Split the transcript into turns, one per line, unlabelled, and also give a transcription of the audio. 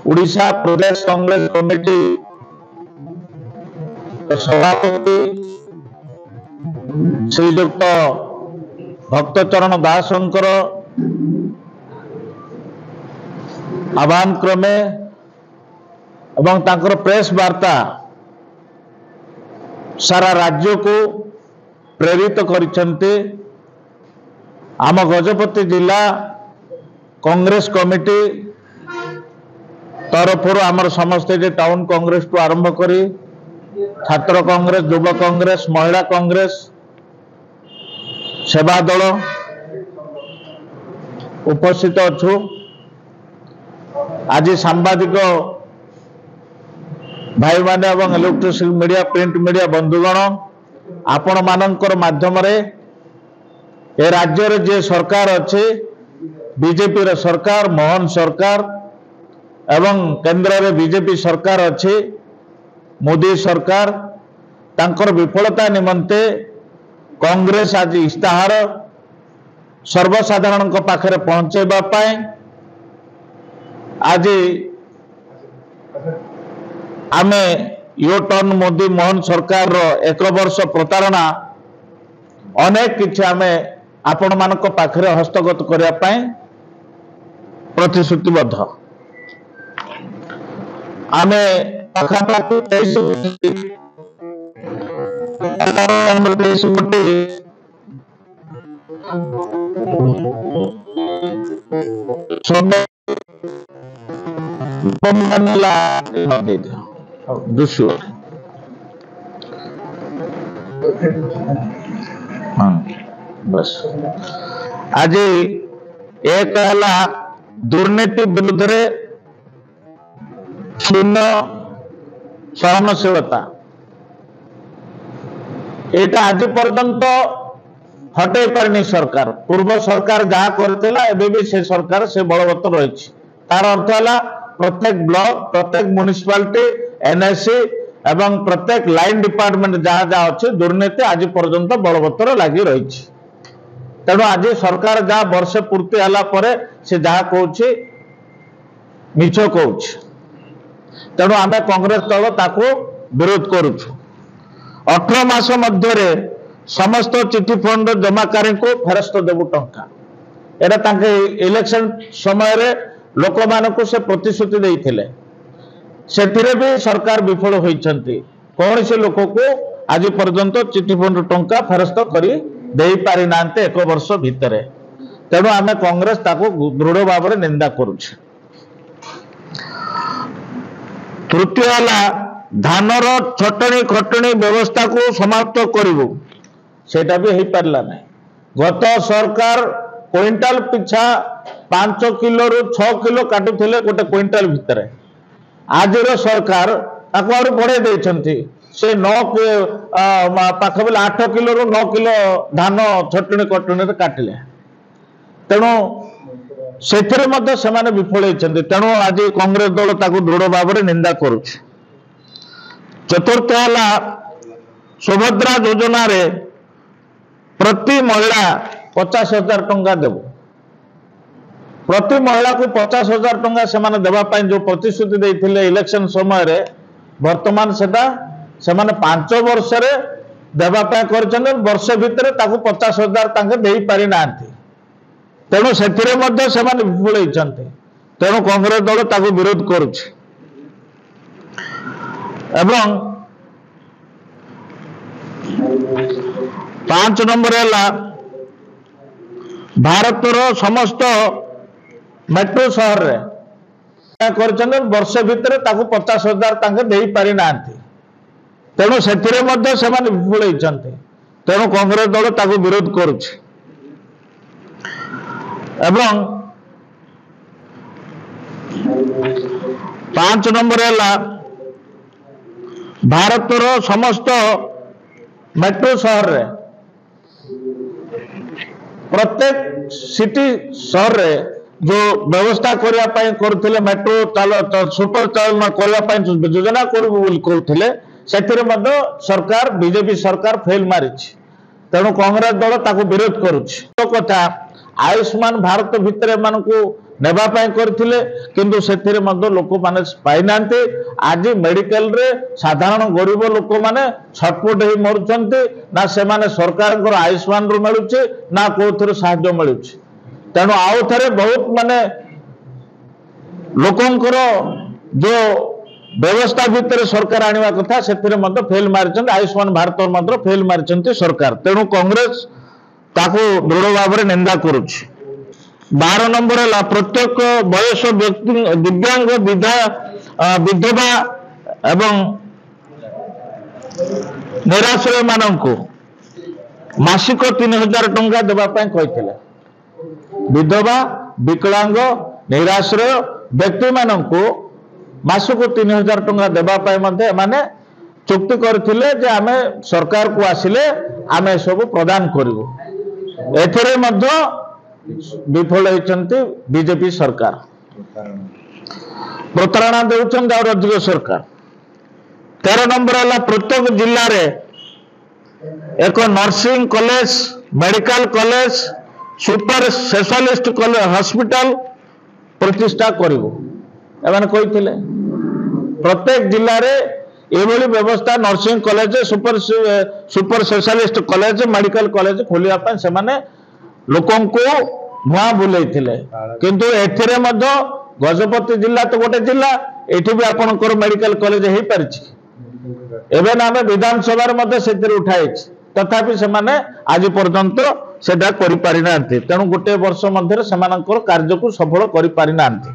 उड़ीसा प्रदेश Congress committee सभापति श्रीजुक्त भक्तचरण दासंकर आह्वान क्रमे एवं तांकर प्रेस वार्ता सारा राज्य को प्रेरित करिसेंते। आम गजपति जिला कांग्रेस कमिटी तरफ आमर समस्ते जे टाउन कांग्रेस टू आरंभ करी छात्र कांग्रेस, युवा कांग्रेस, महिला कांग्रेस, सेवा दल उपस्थित अच्छु। आज सांबादिक भाई माने एवं इलेक्ट्रोनिक मीडिया, प्रिंट मीडिया बंधुगण, आपण मानकर माध्यम रे ए राज्य रे जे सरकार अच्छे बीजेपी रे सरकार, मोहन सरकार एवं केंद्र रे बीजेपी सरकार अच्छे मोदी सरकार, तांकर विफलता निमंते कांग्रेस आज इस्ताहार सर्वसाधारण पाखरे पहुंचेबा पाए आज आमे यो टर्न मोदी मोहन सरकार रो 1 वर्ष प्रतारणा अनेक किछि आमे आपण मानक पाखरे हस्तगत करिया पाए प्रतिश्रुतिबद्ध। आमे पाखापाखि 23 दृश्य बस आज एक दुर्नीति विरुद्ध शून्य सहनशीलता एटा आज पर्यंत हटे पारनी सरकार। पूर्व सरकार जहाँ करथिला एबे भी से सरकार से बलवत्तर रही। तार अर्थ है प्रत्येक ब्लॉक, प्रत्येक म्युनिसिपालिटी, एनएससी एवं प्रत्येक लाइन डिपार्टमेंट जहाँ जहाँ अच्छे दुर्नीति आज पर्यंत बलवत्तर लगी रही। तेणु आज सरकार जहाँ वर्षे पूर्ति हला परे से जहाँ कहूँ मिछ कहूँ। तेणु आम कांग्रेस दल ताको विरोध करुछु। 18 मास मध्य समस्त चिठी फंड जमाकारी को फेरस्त देबु टंका एटा तांके इलेक्शन समय रे लोक मानक से प्रतिश्रुति देइथिले, सेथिरे भी सरकार विफल होइछंती। कौन से लोक को आज पर्यंत चिठी फंड टंका फेरस्त करी देई पारि नांते 1 वर्ष भितरे। तेणु आमे कांग्रेस ताको दृढ़ भाव में निंदा करुछे। तृतीय हला धानर छटणी खटणी व्यवस्था को समाप्त करिवु, सेटा भी हेई पारला नै। गत सरकार क्विंटाल पिछा 5 किलो रु 6 किलो काटुथिले गोटे क्विंटाल भितरे। आज सरकार ताको और बढ़े देइछंती, से 9 पाखबल 8 किलो रु 9 किलो धान छटणी कटणी काटिले। तेणु सेथिरे मध्य सेमाने विफल होइछंती। तेणु आज कांग्रेस दल ताको दृढ़ भाव में निंदा करुछि। चतुर्थ हला सुभद्रा योजना रे प्रति महिला 50,000 टंका देव। प्रति महिला को 50,000 टंका सेमाने देबा पाई जो प्रतिश्रुति देइथिले इलेक्शन समय रे, वर्तमान सेटा सेमाने 5 वर्ष रे देबा पाई करछन। वर्ष भितरे ताको 50,000 तांके देई पारि नांती। तेणु सेथिरे मध्य सेमाने विफल होइछन्ते। तेणु कांग्रेस दल ताको विरोध करुछि। एवं 5 नंबर है भारतर समस्त मेट्रो शहर रे वर्ष भितर 50,000 तांके देई पारि नांती। तेणु सेथिरे मध्य सेमाने विफल होइछन्ते। तेणु कांग्रेस दल ताको विरोध करुछि। एवं 5 नंबर है भारतर समस्त मेट्रो शहर रे प्रत्येक सिटी शहर रे जो व्यवस्था करिया पाई करथिले, मेट्रो सुपर चालन करिया पाई योजना करथिले, सेथिरे मध्य सरकार बीजेपी सरकार फेल मारिछि। तेणु कांग्रेस दल ताको विरोध करुछि। तो कथा आयुष्मान भारत भितर मानकु नेबा पाई करथिले किंतु सेथिरे मध्य लोक माने पाइनांती आज मेडिकल रे साधारण गरीब लोक माने छटपट हे मरुचंती ना से माने सरकार को आयुष्मान रु मिलुची ना कोथरे सहायता मिलुची तेणु आउ थरे बहुत माने लोकंकर जो व्यवस्था भितर सरकार आनिवा कथा सेथिरे मध्य फेल मारिचंती आयुष्मान भारत मध्य फेल मारिचंती सरकार तेणु कांग्रेस ताको दृढ़ भाव में निंदा करुछि 12 नंबर है प्रत्येक बयस व्यक्ति दिव्यांग विधवा एवं निराश्रय मानक मासिक 3000 टंका देवाई कहते विधवा विकलांग निराश्रय व्यक्ति मानक मासक 3000 टंका देवाई माने चुक्ति करथिले जे आमे सरकार को आसिले आमे सब प्रदान करिवो एथरे मध्य विफल होती बीजेपी सरकार प्रतारणा देउछन और अधिक सरकार 13 नंबर है प्रत्येक जिले में एक nursing college medical college super specialist hospital प्रतिष्ठा करिवो एमाने कहिथिले प्रत्येक जिले में एभली व्यवस्था nursing college super specialist college medical college खोलिया पय से माने लोकों को भुआ बुलाई किंतु एथिरे मध्य गजपति जिला तो गोटे जिला एठी भी आपनकर मेडिकल कॉलेज हे परिछि एबे नामे विधानसभा मध्य सेतिर उठाई तथापि से माने आज पर्यंत सेटा करि पारि नांती तेणु गोटे वर्ष मध्य से कार्य को सफल करि पारि नांती।